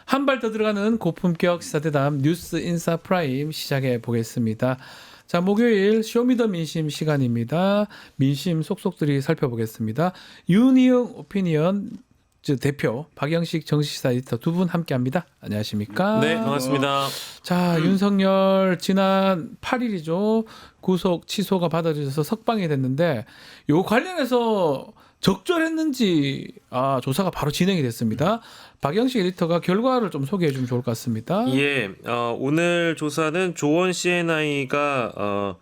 한 발 더 들어가는 고품격 시사대담 뉴스 인사 프라임 시작해 보겠습니다. 자, 목요일 쇼미더민심 시간입니다. 민심 속속들이 살펴보겠습니다. 윤희영 오피니언 대표, 박영식 정치시사 에디터 두 분 함께합니다. 안녕하십니까? 네, 반갑습니다. 자, 윤석열 지난 8일이죠. 구속 취소가 받아져서 석방이 됐는데 요 관련해서 적절했는지 조사가 바로 진행이 됐습니다. 박영식 에디터가 결과를 좀 소개해 주면 좋을 것 같습니다. 예, 오늘 조사는 조원 CNI가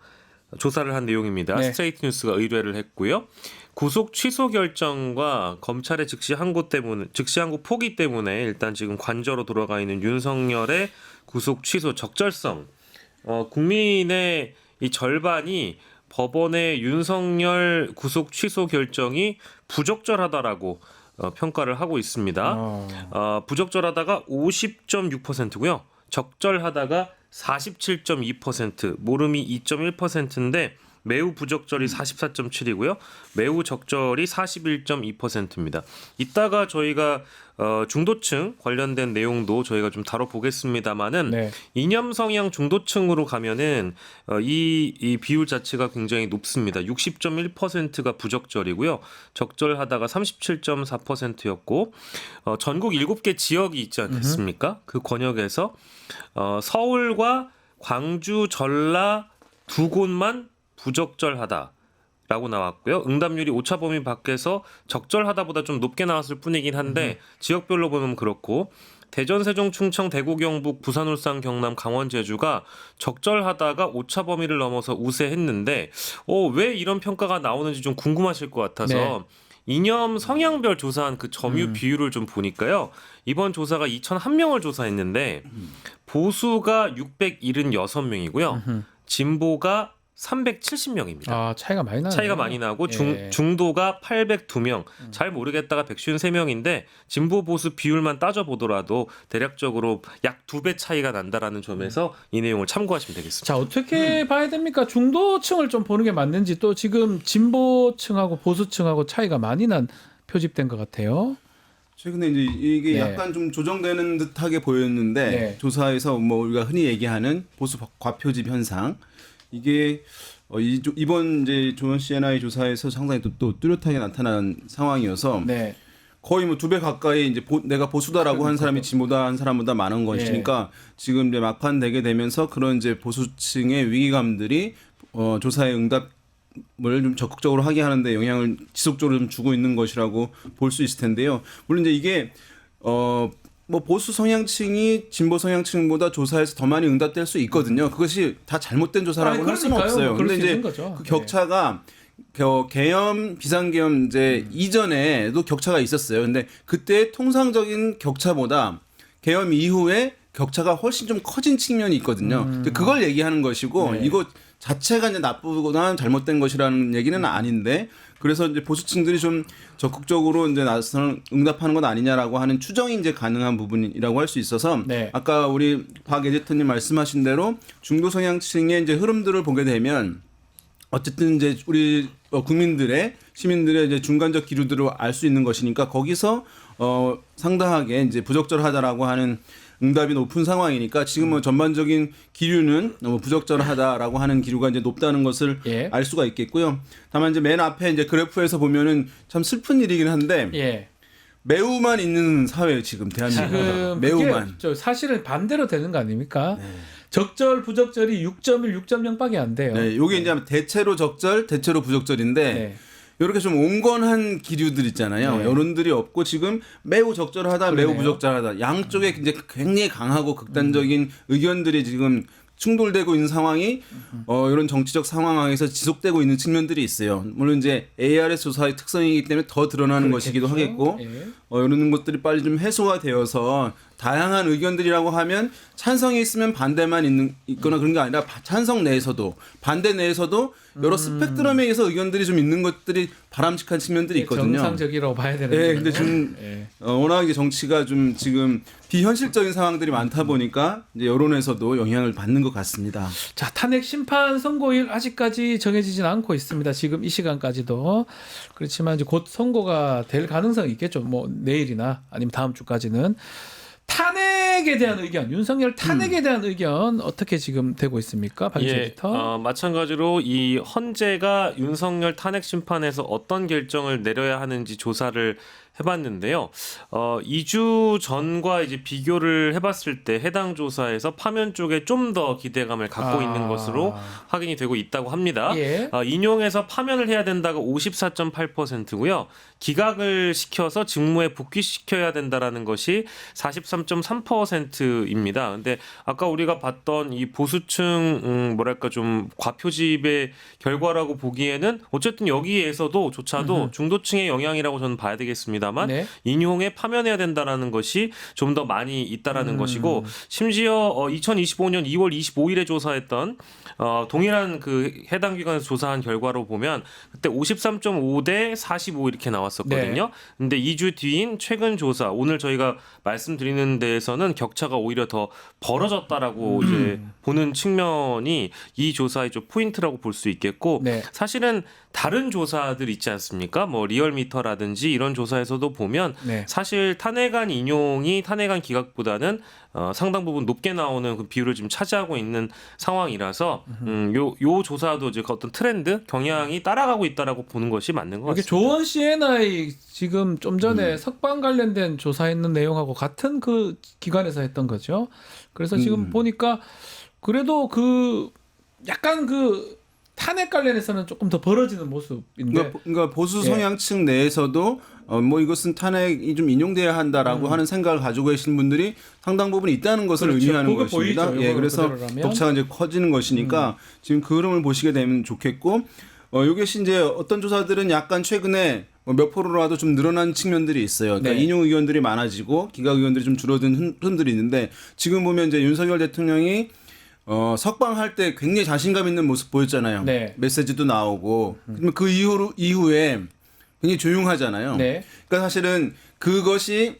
조사를 한 내용입니다. 네. 스트레이트 뉴스가 의뢰를 했고요. 구속 취소 결정과 검찰의 즉시 항고 포기 때문에 일단 지금 관저로 돌아가 있는 윤석열의 구속 취소 적절성, 국민의 이 절반이 법원의 윤석열 구속 취소 결정이 부적절하다라고 평가를 하고 있습니다. 부적절하다가 50.6%고요. 적절하다가 47.2%, 모름이 2.1%인데 매우 부적절이 44.7이고요. 매우 적절이 41.2%입니다. 이따가 저희가 중도층 관련된 내용도 저희가 좀 다뤄보겠습니다만은 네. 이념 성향 중도층으로 가면은 이 비율 자체가 굉장히 높습니다. 60.1%가 부적절이고요. 적절하다가 37.4%였고 전국 7개 지역이 있지 않겠습니까? 그 권역에서 서울과 광주, 전라 두 곳만 부적절하다라고 나왔고요. 응답률이 오차 범위 밖에서 적절하다보다 좀 높게 나왔을 뿐이긴 한데 지역별로 보면 그렇고 대전, 세종, 충청, 대구, 경북, 부산, 울산, 경남, 강원, 제주가 적절하다가 오차 범위를 넘어서 우세했는데 왜 이런 평가가 나오는지 좀 궁금하실 것 같아서 네. 이념 성향별 조사한 그 점유 비율을 좀 보니까요. 이번 조사가 2,001명을 조사했는데 보수가 676명이고요. 진보가 370명입니다. 차이가 많이 나네요. 차이가 많이 나고 중도가 802명, 잘 모르겠다가 153명인데 진보 보수 비율만 따져보더라도 대략적으로 약 2배 차이가 난다라는 점에서 이 내용을 참고하시면 되겠습니다. 자, 어떻게 봐야 됩니까? 중도층을 좀 보는 게 맞는지, 또 지금 진보층하고 보수층하고 차이가 많이 난 표집된 것 같아요. 최근에 이제 이게 네. 약간 좀 조정되는 듯하게 보였는데 네. 조사에서 뭐 우리가 흔히 얘기하는 보수 과표집 현상, 이게 이번 이제 조원 CNI 조사에서 상당히 또 뚜렷하게 나타난 상황이어서 네. 거의 뭐 2배 가까이 이제 내가 보수다라고 한 사람이 진보다 한 사람보다 많은 것이니까 지금 이제 막판 되게 되면서 그런 이제 보수층의 위기감들이 조사의 응답을 좀 적극적으로 하게 하는데 영향을 지속적으로 좀 주고 있는 것이라고 볼 수 있을 텐데요. 물론 이제 이게 뭐 보수 성향층이 진보 성향층보다 조사에서 더 많이 응답될 수 있거든요. 그것이 다 잘못된 조사라고 할 수는 없어요. 그럴 근데 수 이제 있는 거죠. 그 격차가 계엄 비상계엄 이제 이전에도 격차가 있었어요. 근데 그때 통상적인 격차보다 계엄 이후에 격차가 훨씬 좀 커진 측면이 있거든요. 그걸 얘기하는 것이고 이거 자체가 이제 나쁘거나 잘못된 것이라는 얘기는 아닌데, 그래서 이제 보수층들이 좀 적극적으로 이제 나서서 응답하는 것 아니냐라고 하는 추정이 이제 가능한 부분이라고 할 수 있어서 아까 우리 박 에디터님 말씀하신 대로 중도 성향층의 이제 흐름들을 보게 되면 어쨌든 이제 우리 시민들의 이제 중간적 기류들을 알 수 있는 것이니까 거기서 상당하게 이제 부적절하다라고 하는 응답이 높은 상황이니까 지금 뭐 전반적인 기류는 너무 부적절하다라고 하는 기류가 이제 높다는 것을 알 수가 있겠고요. 다만 이제 맨 앞에 이제 그래프에서 보면은 참 슬픈 일이긴 한데 매우만 있는 사회예요 지금 대한민국. 지금 매우만. 사실은 반대로 되는 거 아닙니까? 적절 부적절이 6.1, 6.0밖에 안 돼요. 네, 요게 이제 대체로 적절, 대체로 부적절인데 이렇게 좀 온건한 기류들 있잖아요. 여론들이 없고 지금 매우 적절하다, 그러네요. 매우 부적절하다. 양쪽에 이제 굉장히 강하고 극단적인 의견들이 지금 충돌되고 있는 상황이 이런 정치적 상황에서 지속되고 있는 측면들이 있어요. 물론 이제 ARS 조사의 특성이기 때문에 더 드러나는 것이기도 하겠고 이런 것들이 빨리 좀 해소가 되어서 다양한 의견들이라고 하면 찬성이 있으면 반대만 있거나 그런 게 아니라 찬성 내에서도 반대 내에서도 여러 스펙트럼에 의해서 의견들이 좀 있는 것들이 바람직한 측면들이 있거든요. 정상적이라고 봐야 되는 네, 근데 지금 워낙 이제 정치가 좀 지금 비현실적인 상황들이 많다 보니까 이제 여론에서도 영향을 받는 것 같습니다. 자, 탄핵 심판 선고일 아직까지 정해지진 않고 있습니다. 지금 이 시간까지도. 그렇지만 이제 곧 선고가 될 가능성이 있겠죠. 뭐 내일이나 아니면 다음 주까지는. 탄핵에 대한 의견, 윤석열 탄핵에 대한 의견 어떻게 지금 되고 있습니까, 박인철 에디터? 마찬가지로 이 헌재가 윤석열 탄핵 심판에서 어떤 결정을 내려야 하는지 조사를 해봤는데요. 2주 전과 이제 비교를 해봤을 때 해당 조사에서 파면 쪽에 좀 더 기대감을 갖고 있는 것으로 확인이 되고 있다고 합니다. 예. 인용해서 파면을 해야 된다가 54.8%고요. 기각을 시켜서 직무에 복귀시켜야 된다라는 것이 43.3%입니다. 근데 아까 우리가 봤던 이 보수층 뭐랄까 좀 과표집의 결과라고 보기에는 어쨌든 여기에서도 조차도 중도층의 영향이라고 저는 봐야 되겠습니다만 네. 인용에 파면해야 된다라는 것이 좀 더 많이 있다라는 것이고 심지어 2025년 2월 25일에 조사했던 동일한 그 해당 기관에서 조사한 결과로 보면 그때 53.5 대 45 이렇게 나왔었거든요. 네. 근데 2주 뒤인 최근 조사 오늘 저희가 말씀드리는 데에서는 격차가 오히려 더 벌어졌다라고 이제 보는 측면이 이 조사의 좀 포인트라고 볼 수 있겠고 네. 사실은 다른 조사들 있지 않습니까? 뭐 리얼미터라든지 이런 조사에서도 보면 네. 사실 탄핵안 인용이 탄핵안 기각보다는 상당 부분 높게 나오는 그 비율을 지금 차지하고 있는 상황이라서 요 조사도 이제 어떤 트렌드 경향이 따라가고 있다라고 보는 것이 맞는 것 이게 같습니다. 조원 CNI 지금 좀 전에 석방 관련된 조사했는 내용하고 같은 그 기관에서 했던 거죠. 그래서 지금 보니까 그래도 그 약간 그 탄핵 관련해서는 조금 더 벌어지는 모습인데. 그러니까 보수 성향층 내에서도 뭐 이것은 탄핵이 좀 인용돼야 한다라고 하는 생각을 가지고 계신 분들이 상당 부분 있다는 것을 그렇죠. 의미하는 그거 것입니다. 보이죠. 예, 이거는 그래서 그대로라면. 격차가 이제 커지는 것이니까 지금 그 흐름을 보시게 되면 좋겠고 이것이 이제 어떤 조사들은 약간 최근에 몇 프로라도 좀 늘어난 측면들이 있어요. 그러니까 네. 인용 의견들이 많아지고 기각 의견들이 좀 줄어든 흐름들이 있는데 지금 보면 이제 윤석열 대통령이 석방할 때 굉장히 자신감 있는 모습 보였잖아요. 네. 메시지도 나오고 그러면 그 이후에 굉장히 조용하잖아요. 네. 그러니까 사실은 그것이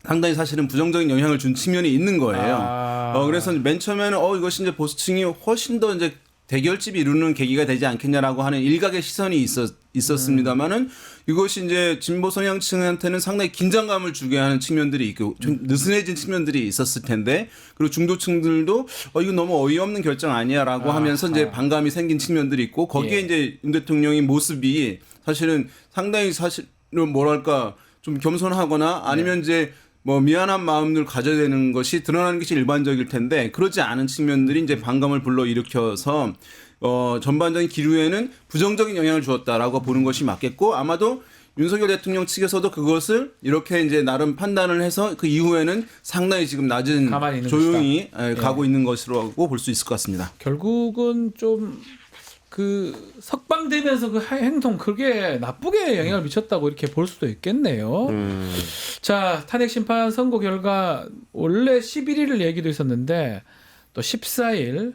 상당히 사실은 부정적인 영향을 준 측면이 있는 거예요. 그래서 맨 처음에는 이것이 이제 보수층이 훨씬 더 이제 대결집이 이루는 계기가 되지 않겠냐라고 하는 일각의 시선이 있었습니다만은 이것이 이제 진보 성향층한테는 상당히 긴장감을 주게 하는 측면들이 있고 좀 느슨해진 측면들이 있었을 텐데 그리고 중도층들도 이거 너무 어이없는 결정 아니야라고 하면서 이제 반감이 생긴 측면들이 있고 거기에 예. 이제 윤 대통령의 모습이 사실은 상당히 사실은 뭐랄까 좀 겸손하거나 아니면 이제 뭐 미안한 마음을 가져야 되는 것이 드러나는 것이 일반적일 텐데 그러지 않은 측면들이 이제 반감을 불러일으켜서 전반적인 기류에는 부정적인 영향을 주었다라고 보는 것이 맞겠고 아마도 윤석열 대통령 측에서도 그것을 이렇게 이제 나름 판단을 해서 그 이후에는 상당히 지금 낮은 가만히 있는 조용히 가고 있는 것이라고 볼 수 있을 것 같습니다. 결국은 좀 그 석방되면서 그 행동 그게 나쁘게 영향을 미쳤다고 이렇게 볼 수도 있겠네요. 자, 탄핵 심판 선고 결과 원래 11일을 얘기도 있었는데 또 14일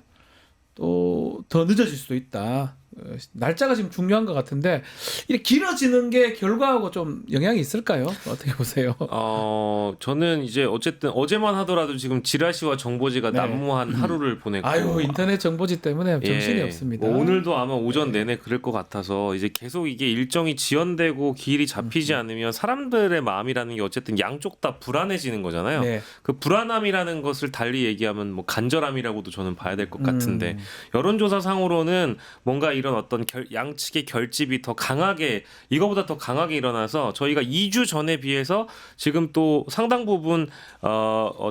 또 더 늦어질 수도 있다. 날짜가 지금 중요한 것 같은데 이렇게 길어지는 게 결과하고 좀 영향이 있을까요? 어떻게 보세요? 저는 이제 어쨌든 어제만 하더라도 지금 지라시와 정보지가 네. 난무한 하루를 보냈고 아유 인터넷 정보지 때문에 정신이 없습니다. 뭐 오늘도 아마 오전 내내 그럴 것 같아서 이제 계속 이게 일정이 지연되고 기일이 잡히지 않으면 사람들의 마음이라는 게 어쨌든 양쪽 다 불안해지는 거잖아요. 네. 그 불안함이라는 것을 달리 얘기하면 뭐 간절함이라고도 저는 봐야 될 것 같은데 여론조사 상으로는 뭔가 이런 어떤 양측의 결집이 더 강하게 이거보다 더 강하게 일어나서 저희가 2주 전에 비해서 지금 또 상당 부분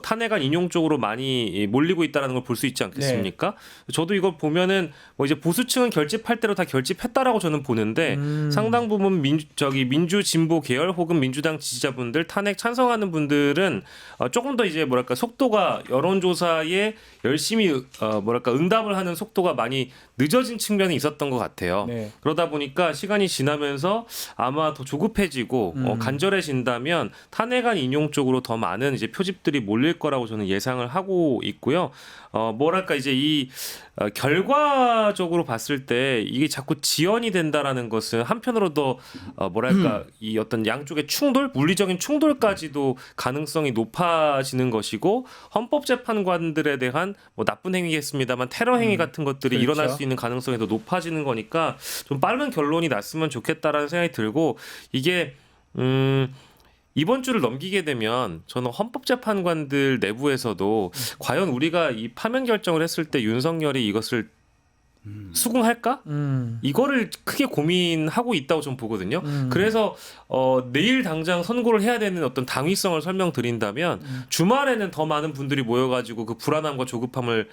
탄핵안 인용 쪽으로 많이 몰리고 있다는 걸 볼 수 있지 않겠습니까? 저도 이걸 보면은 뭐 이제 보수층은 결집할 대로 다 결집했다라고 저는 보는데 상당 부분 민주 진보 계열 혹은 민주당 지지자분들 탄핵 찬성하는 분들은 조금 더 이제 뭐랄까 속도가 여론조사에 열심히 뭐랄까 응답을 하는 속도가 많이 늦어진 측면이 있었던 것 같아요. 네. 그러다 보니까 시간이 지나면서 아마 더 조급해지고 간절해진다면 탄핵안 인용 쪽으로 더 많은 이제 표집들이 몰릴 거라고 저는 예상을 하고 있고요. 뭐랄까 이제 이 결과적으로 봤을 때 이게 자꾸 지연이 된다라는 것은 한편으로도 뭐랄까 이 어떤 양쪽의 충돌, 물리적인 충돌까지도 가능성이 높아지는 것이고 헌법재판관들에 대한 뭐 나쁜 행위겠습니다만 테러 행위 같은 것들이 그렇죠. 일어날 수 있는 가능성이 더 높아지는 거니까 좀 빠른 결론이 났으면 좋겠다라는 생각이 들고 이게 이번 주를 넘기게 되면 저는 헌법재판관들 내부에서도 과연 우리가 이 파면 결정을 했을 때 윤석열이 이것을 수긍할까? 이거를 크게 고민하고 있다고 좀 보거든요. 그래서 내일 당장 선고를 해야 되는 어떤 당위성을 설명드린다면 주말에는 더 많은 분들이 모여가지고 그 불안함과 조급함을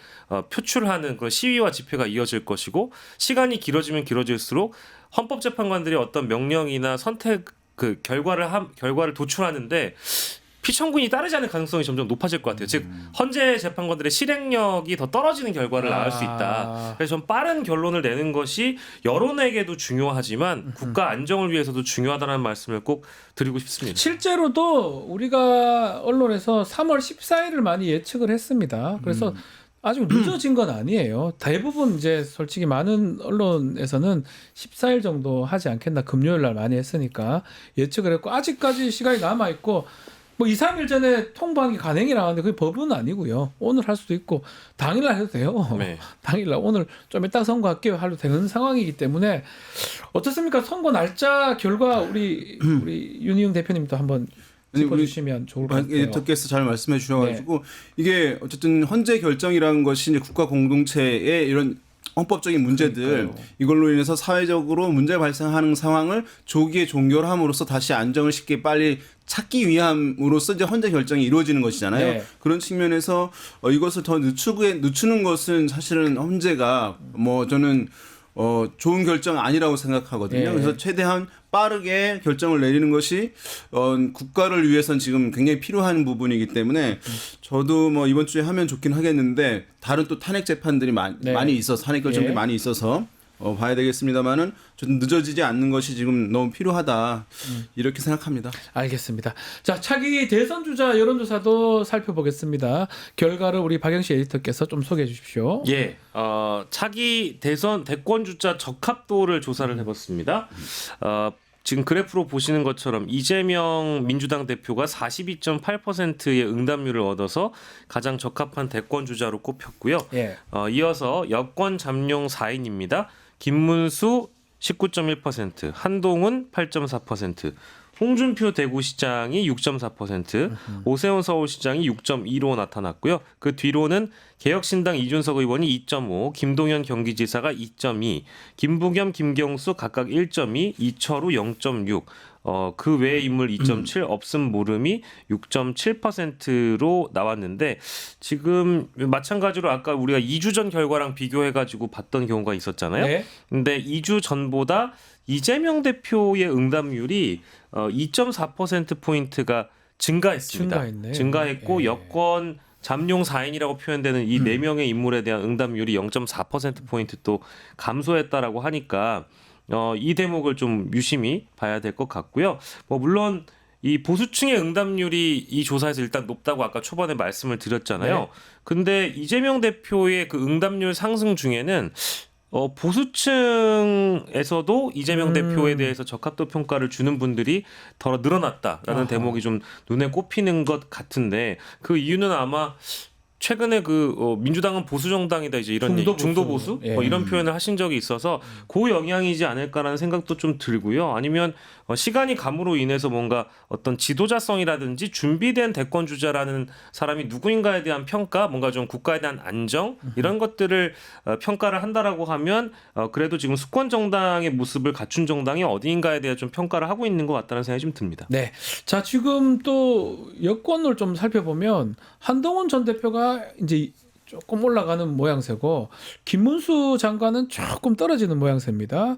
표출하는 그런 시위와 집회가 이어질 것이고 시간이 길어지면 길어질수록 헌법재판관들이 어떤 명령이나 선택 그 결과를 도출하는데 피청군이 따르지 않을 가능성이 점점 높아질 것 같아요. 즉 헌재 재판관들의 실행력이 더 떨어지는 결과를 낳을 수 있다. 그래서 좀 빠른 결론을 내는 것이 여론에게도 중요하지만 국가 안정을 위해서도 중요하다는 말씀을 꼭 드리고 싶습니다. 실제로도 우리가 언론에서 3월 14일을 많이 예측을 했습니다. 그래서 아직 늦어진 건 아니에요. 대부분 이제 솔직히 많은 언론에서는 14일 정도 하지 않겠나 금요일 날 많이 했으니까 예측을 했고 아직까지 시간이 남아 있고 뭐 2, 3일 전에 통보한 게 간행이 나왔는데 그게 법은 아니고요. 오늘 할 수도 있고 당일날 해도 돼요. 네. 당일날 오늘 좀 이따 선거할게요 해도 되는 상황이기 때문에 어떻습니까? 선거 날짜 결과 우리 윤희용 대표님도 한번 짚어주시면 좋을 것 같아요. 에디터께서 잘 말씀해 주셔가지고 이게 어쨌든 헌재 결정이라는 것이 이제 국가 공동체의 이런 헌법적인 문제들 그러니까요. 이걸로 인해서 사회적으로 문제 발생하는 상황을 조기에 종결함으로써 다시 안정을 쉽게 빨리 찾기 위함으로써 이제 헌재 결정이 이루어지는 것이잖아요. 네. 그런 측면에서 이것을 더 늦추는 것은 사실은 헌재가 뭐 저는 좋은 결정 아니라고 생각하거든요. 네. 그래서 최대한 빠르게 결정을 내리는 것이 국가를 위해서는 지금 굉장히 필요한 부분이기 때문에 저도 뭐 이번 주에 하면 좋긴 하겠는데 다른 또 탄핵 재판들이 많이 있어서 탄핵 결정들이 예. 많이 있어서 봐야 되겠습니다만은 좀 늦어지지 않는 것이 지금 너무 필요하다 이렇게 생각합니다. 알겠습니다. 자, 차기 대선 주자 여론조사도 살펴보겠습니다. 결과를 우리 박영시 에디터께서 좀 소개해 주십시오. 예, 차기 대선 대권 주자 적합도를 조사를 해봤습니다. 지금 그래프로 보시는 것처럼 이재명 민주당 대표가 42.8%의 응답률을 얻어서 가장 적합한 대권 주자로 꼽혔고요. 예. 이어서 여권 잠룡 4인입니다. 김문수 19.1%, 한동훈 8.4%, 홍준표 대구시장이 6.4%, 오세훈 서울시장이 6.2로 나타났고요. 그 뒤로는 개혁신당 이준석 의원이 2.5, 김동연 경기지사가 2.2, 김부겸, 김경수 각각 1.2, 이철우 0.6, 그 외의 인물 2.7, 없음 모름이 6.7%로 나왔는데 지금 마찬가지로 아까 우리가 2주 전 결과랑 비교해가지고 봤던 경우가 있었잖아요. 네. 근데 2주 전보다 이재명 대표의 응답률이 2.4%포인트가 증가했습니다. 증가했네. 증가했고 예. 여권 잠룡 4인이라고 표현되는 이 4명의 인물에 대한 응답률이 0.4%포인트 또 감소했다라고 하니까 이 대목을 좀 유심히 봐야 될 것 같고요. 뭐 물론 이 보수층의 응답률이 이 조사에서 일단 높다고 아까 초반에 말씀을 드렸잖아요. 네. 근데 이재명 대표의 그 응답률 상승 중에는 보수층에서도 이재명 대표에 대해서 적합도 평가를 주는 분들이 더 늘어났다라는 대목이 좀 눈에 꼽히는 것 같은데 그 이유는 아마 최근에 민주당은 보수 정당이다 이제 이런 중도 보수 예. 뭐 이런 표현을 하신 적이 있어서 그 영향이지 않을까라는 생각도 좀 들고요. 아니면 시간이 감으로 인해서 뭔가 어떤 지도자성이라든지 준비된 대권 주자라는 사람이 누구인가에 대한 평가, 뭔가 좀 국가에 대한 안정 이런 것들을 평가를 한다라고 하면 그래도 지금 수권 정당의 모습을 갖춘 정당이 어디인가에 대해 좀 평가를 하고 있는 것 같다는 생각이 좀 듭니다. 네. 자, 지금 또 여권을 좀 살펴보면 한동훈 전 대표가 이제 조금 올라가는 모양새고 김문수 장관은 조금 떨어지는 모양새입니다.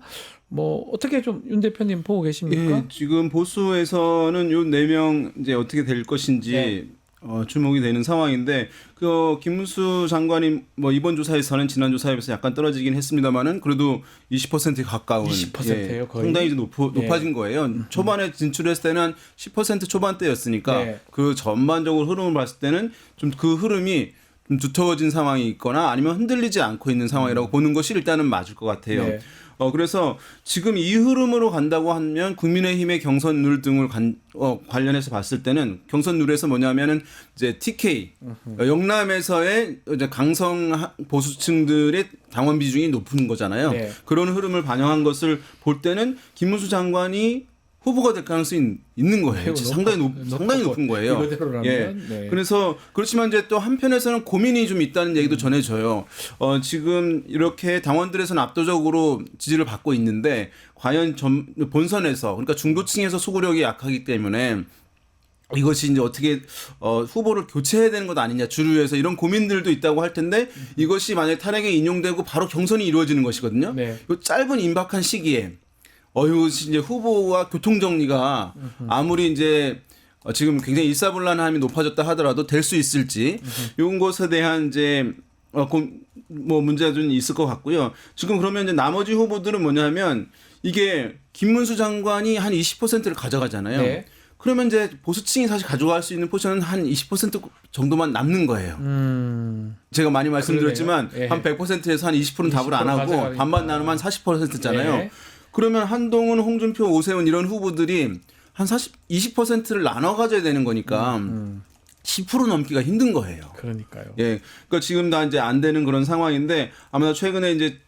뭐 어떻게 좀 윤 대표님 보고 계십니까? 예, 지금 보수에서는 요 4명 이제 어떻게 될 것인지 네. 주목이 되는 상황인데 김문수 장관이 뭐 이번 조사에서는 지난 조사에 비해서 약간 떨어지긴 했습니다만은 그래도 20%에 가까운 20%예요, 거의. 상당히 높아진 거예요. 초반에 진출했을 때는 한 10% 초반대였으니까 네. 그 전반적으로 흐름을 봤을 때는 좀 그 흐름이 좀 두터워진 상황이 있거나 아니면 흔들리지 않고 있는 상황이라고 보는 것이 일단은 맞을 것 같아요. 네. 그래서 지금 이 흐름으로 간다고 하면 국민의힘의 경선룰 등을 관련해서 봤을 때는 경선룰에서 뭐냐면은 이제 TK 영남에서의 이제 강성 보수층들의 당원 비중이 높은 거잖아요. 네. 그런 흐름을 반영한 것을 볼 때는 김문수 장관이 후보가 될 가능성이 있는 거예요. 상당히 높은 거예요. 이거대로라면. 예. 네. 그래서 그렇지만 이제 또 한편에서는 고민이 좀 있다는 얘기도 전해져요. 지금 이렇게 당원들에서는 압도적으로 지지를 받고 있는데 과연 본선에서 그러니까 중도층에서 소구력이 약하기 때문에 이것이 이제 어떻게 후보를 교체해야 되는 것 아니냐 주류에서 이런 고민들도 있다고 할 텐데 이것이 만약에 탄핵에 인용되고 바로 경선이 이루어지는 것이거든요. 네. 이 짧은 임박한 시기에 이것이 이제 후보와 교통 정리가 아무리 이제 지금 굉장히 일사불란함이 높아졌다 하더라도 될 수 있을지 이런 것에 대한 이제 뭐 문제가 좀 있을 것 같고요. 지금 그러면 이제 나머지 후보들은 뭐냐면 이게 김문수 장관이 한 20%를 가져가잖아요. 네. 그러면 이제 보수층이 사실 가져갈 수 있는 포션은 한 20% 정도만 남는 거예요. 제가 많이 말씀드렸지만 그러네요. 예. 한 100%에서 한 20%는 답을 안 하고 가져가니까. 반반 나누면 한 40%잖아요. 예. 그러면 한동훈, 홍준표, 오세훈 이런 후보들이 한 20%를 나눠 가져야 되는 거니까 10% 넘기가 힘든 거예요. 그러니까요. 예. 그러니까 지금 다 이제 안 되는 그런 상황인데 아마도 최근에 이제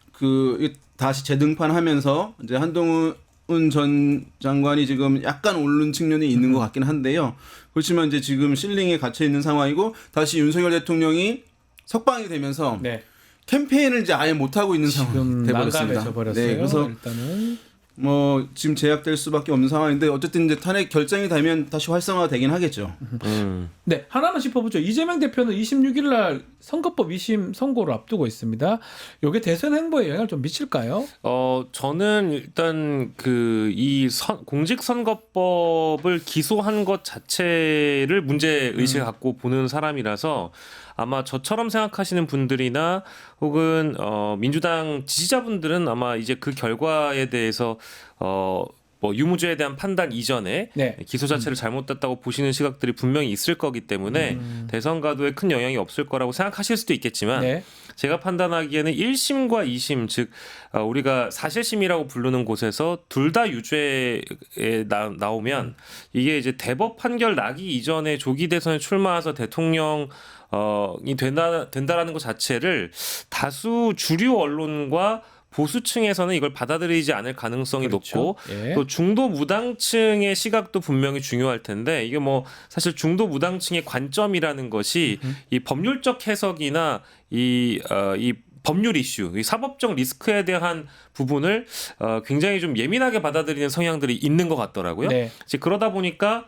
다시 재등판하면서 이제 한동훈 전 장관이 지금 약간 오른 측면이 있는 것 같긴 한데요. 그렇지만 이제 지금 실링에 갇혀 있는 상황이고 다시 윤석열 대통령이 석방이 되면서 네. 캠페인을 이제 아예 못 하고 있는 지금 상황이 돼버렸습니다. 난감해져 버렸어요. 네, 그래서 일단은 뭐 지금 제약될 수밖에 없는 상황인데 어쨌든 이제 탄핵 결정이 되면 다시 활성화되긴 하겠죠. 네, 하나만 짚어보죠. 이재명 대표는 26일 날 선거법 2심 선고를 앞두고 있습니다. 이게 대선 행보에 영향을 좀 미칠까요? 저는 일단 공직선거법을 기소한 것 자체를 문제 의식을 갖고 보는 사람이라서 아마 저처럼 생각하시는 분들이나 혹은 민주당 지지자분들은 아마 이제 그 결과에 대해서 뭐 유무죄에 대한 판단 이전에 네. 기소 자체를 잘못됐다고 보시는 시각들이 분명히 있을 거기 때문에 대선 가도에 큰 영향이 없을 거라고 생각하실 수도 있겠지만 네. 제가 판단하기에는 1심과 2심 즉 우리가 사실심이라고 부르는 곳에서 둘 다 유죄에 나오면 이게 이제 대법 판결 나기 이전에 조기 대선에 출마해서 대통령 이 된다라는 것 자체를 다수 주류 언론과 보수층에서는 이걸 받아들이지 않을 가능성이 그렇죠. 높고 예. 또 중도 무당층의 시각도 분명히 중요할 텐데 이게 뭐 사실 중도 무당층의 관점이라는 것이 이 법률적 해석이나 이 법률 이슈, 이 사법적 리스크에 대한 부분을 굉장히 좀 예민하게 받아들이는 성향들이 있는 것 같더라고요. 네. 이제 그러다 보니까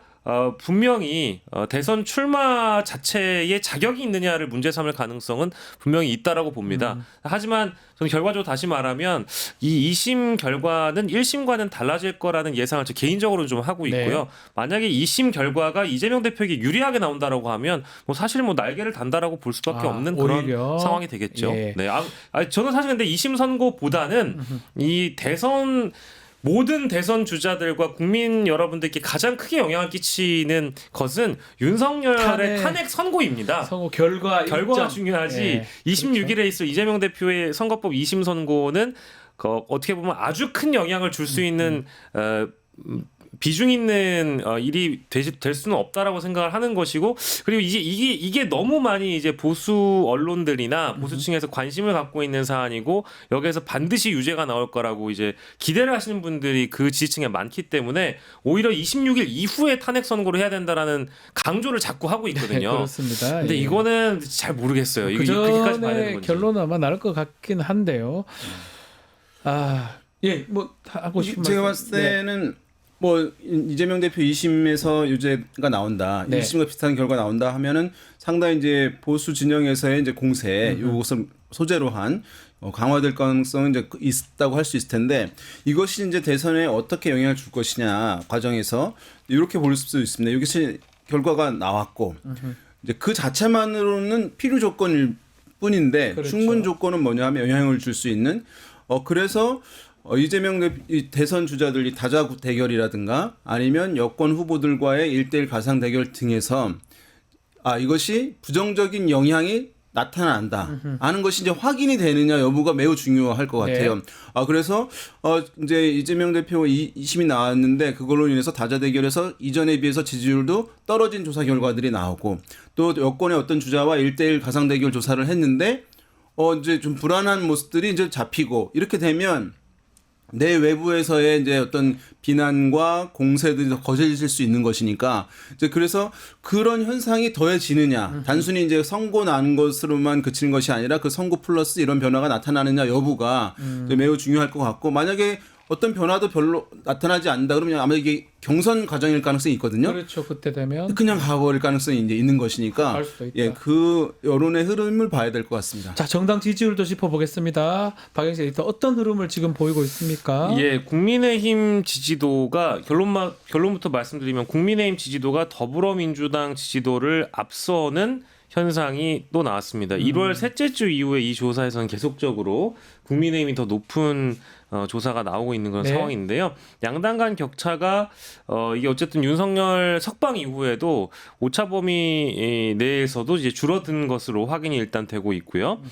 분명히 대선 출마 자체에 자격이 있느냐를 문제 삼을 가능성은 분명히 있다라고 봅니다. 하지만 저는 결과적으로 다시 말하면 이 2심 결과는 1심과는 달라질 거라는 예상을 저 개인적으로는 좀 하고 있고요. 네. 만약에 2심 결과가 이재명 대표에게 유리하게 나온다라고 하면 뭐 사실 뭐 날개를 단다라고 볼 수밖에 없는 그런 오히려. 상황이 되겠죠. 예. 네, 저는 사실 근데 2심 선고보다는 이 모든 대선 주자들과 국민 여러분들께 가장 크게 영향을 끼치는 것은 윤석열의 탄핵 선고입니다. 선거 결과가 결과가 중요하지. 예. 26일에 있을 이재명 대표의 선거법 2심 선고는 어떻게 보면 아주 큰 영향을 줄 수 있는 비중 있는 일이 될 수는 없다라고 생각을 하는 것이고 그리고 이게 너무 많이 이제 보수 언론들이나 보수층에서 관심을 갖고 있는 사안이고 여기에서 반드시 유죄가 나올 거라고 이제 기대를 하시는 분들이 그 지지층에 많기 때문에 오히려 26일 이후에 탄핵 선고를 해야 된다라는 강조를 자꾸 하고 있거든요. 네, 그렇습니다. 근데 예. 이거는 잘 모르겠어요. 그 그렇게까지 봐야 되는 전에 건지. 결론은 아마 나올 것 같긴 한데요. 예, 뭐 하고 싶은 제가 말씀. 봤을 때는 뭐 이재명 대표 2심에서 유죄가 나온다, 네. 1심과 비슷한 결과 나온다 하면은 상당히 이제 보수 진영에서의 이제 공세 이것을 소재로 한 강화될 가능성은 이제 있다고 할 수 있을 텐데 이것이 이제 대선에 어떻게 영향을 줄 것이냐 과정에서 이렇게 볼 수 있습니다. 이것이 결과가 나왔고 이제 그 자체만으로는 필요 조건일 뿐인데 그렇죠. 충분 조건은 뭐냐 하면 영향을 줄 수 있는 그래서 이재명 대선 주자들이 다자 대결이라든가 아니면 여권 후보들과의 1대1 가상 대결 등에서 이것이 부정적인 영향이 나타난다 하는 것이 이제 확인이 되느냐 여부가 매우 중요할 것 같아요. 네. 그래서 이제 이재명 대표 2심이 나왔는데 그걸로 인해서 다자 대결에서 이전에 비해서 지지율도 떨어진 조사 결과들이 나오고 또 여권의 어떤 주자와 1대1 가상 대결 조사를 했는데 이제 좀 불안한 모습들이 이제 잡히고 이렇게 되면 내 외부에서의 이제 어떤 비난과 공세들이 더 거세질 수 있는 것이니까 이제 그래서 그런 현상이 더해지느냐 단순히 이제 선고 난 것으로만 그치는 것이 아니라 그 선고 플러스 이런 변화가 나타나느냐 여부가 이제 매우 중요할 것 같고 만약에 어떤 변화도 별로 나타나지 않는다 그러면 아마 이게 경선 과정일 가능성이 있거든요. 그렇죠. 그때 되면 그냥 가버릴 가능성이 이제 있는 것이니까 갈 수도 있다. 예, 그 여론의 흐름을 봐야 될 것 같습니다. 자, 정당 지지율도 짚어보겠습니다. 박영식 에디터 어떤 흐름을 지금 보이고 있습니까? 예, 국민의힘 지지도가 결론부터 말씀드리면 국민의힘 지지도가 더불어민주당 지지도를 앞서는 현상이 또 나왔습니다. 1월 셋째 주 이후에 이 조사에서는 계속적으로 국민의힘이 더 높은 조사가 나오고 있는 그런 네. 상황인데요. 양당 간 격차가 이게 어쨌든 윤석열 석방 이후에도 오차 범위 내에서도 이제 줄어든 것으로 확인이 일단 되고 있고요.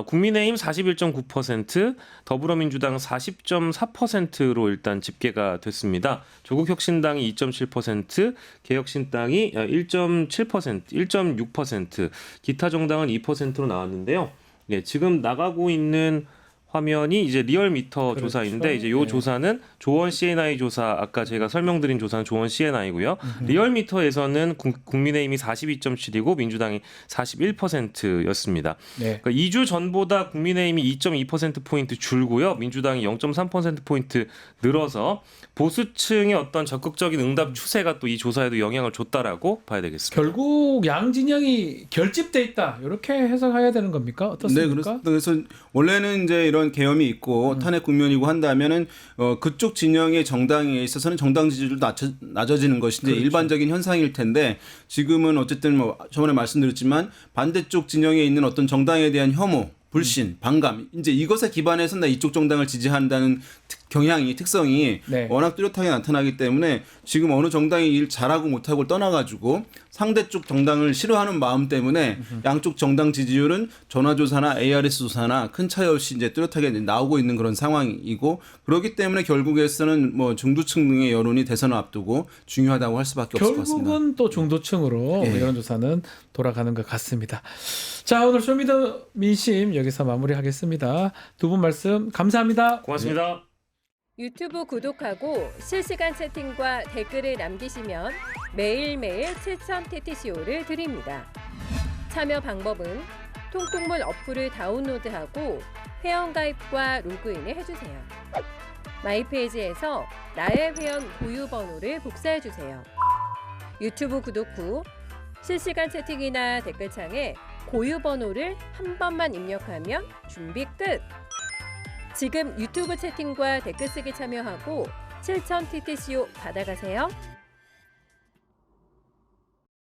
국민의힘 41.9%, 더불어민주당 40.4%로 일단 집계가 됐습니다. 조국혁신당이 2.7%, 개혁신당이 1.7%, 1.6%, 기타 정당은 2%로 나왔는데요. 예, 지금 나가고 있는 화면이 이제 리얼미터 그렇죠. 조사인데 이제 요 네. 조사는 조원 CNI 조사 아까 제가 설명드린 조사는 조원 CNI고요. 리얼미터에서는 국민의힘이 42.7이고 민주당이 41%였습니다. 네. 그러니까 2주 전보다 국민의힘이 2.2% 포인트 줄고요. 민주당이 0.3% 포인트 늘어서 보수층의 어떤 적극적인 응답 추세가 또 이 조사에도 영향을 줬다라고 봐야 되겠습니다. 결국 양 진영이 결집돼 있다. 이렇게 해석해야 되는 겁니까? 네, 어떻습니까? 그래서 원래는 이제 이런 계엄이 있고 탄핵 국면이고 한다면은 그쪽 진영의 정당에 있어서는 정당 지지율도 낮아지는 것이 이제 그렇죠. 일반적인 현상일 텐데 지금은 어쨌든 뭐 저번에 말씀드렸지만 반대쪽 진영에 있는 어떤 정당에 대한 혐오, 불신, 반감 이제 이것에 기반해서 나 이쪽 정당을 지지한다는 경향이 특성이 네. 워낙 뚜렷하게 나타나기 때문에 지금 어느 정당이 일 잘하고 못하고 떠나가지고 상대 쪽 정당을 싫어하는 마음 때문에 양쪽 정당 지지율은 전화조사나 ARS 조사나 큰 차이 없이 이제 뚜렷하게 나오고 있는 그런 상황이고 그렇기 때문에 결국에서는 뭐 중도층 등의 여론이 대선을 앞두고 중요하다고 할 수밖에 없을 것 같습니다. 결국은 또 중도층으로 예. 여론조사는 돌아가는 것 같습니다. 자, 오늘 쇼미더민심 여기서 마무리하겠습니다. 두 분 말씀 감사합니다. 고맙습니다. 유튜브 구독하고 실시간 채팅과 댓글을 남기시면 매일매일 7천 TTCO를 드립니다. 참여 방법은 통통문 어플을 다운로드하고 회원가입과 로그인을 해주세요. 마이페이지에서 나의 회원 고유 번호를 복사해주세요. 유튜브 구독 후 실시간 채팅이나 댓글창에 고유 번호를 한 번만 입력하면 준비 끝! 지금 유튜브 채팅과 댓글 쓰기 참여하고 7,000 TTCO 받아가세요.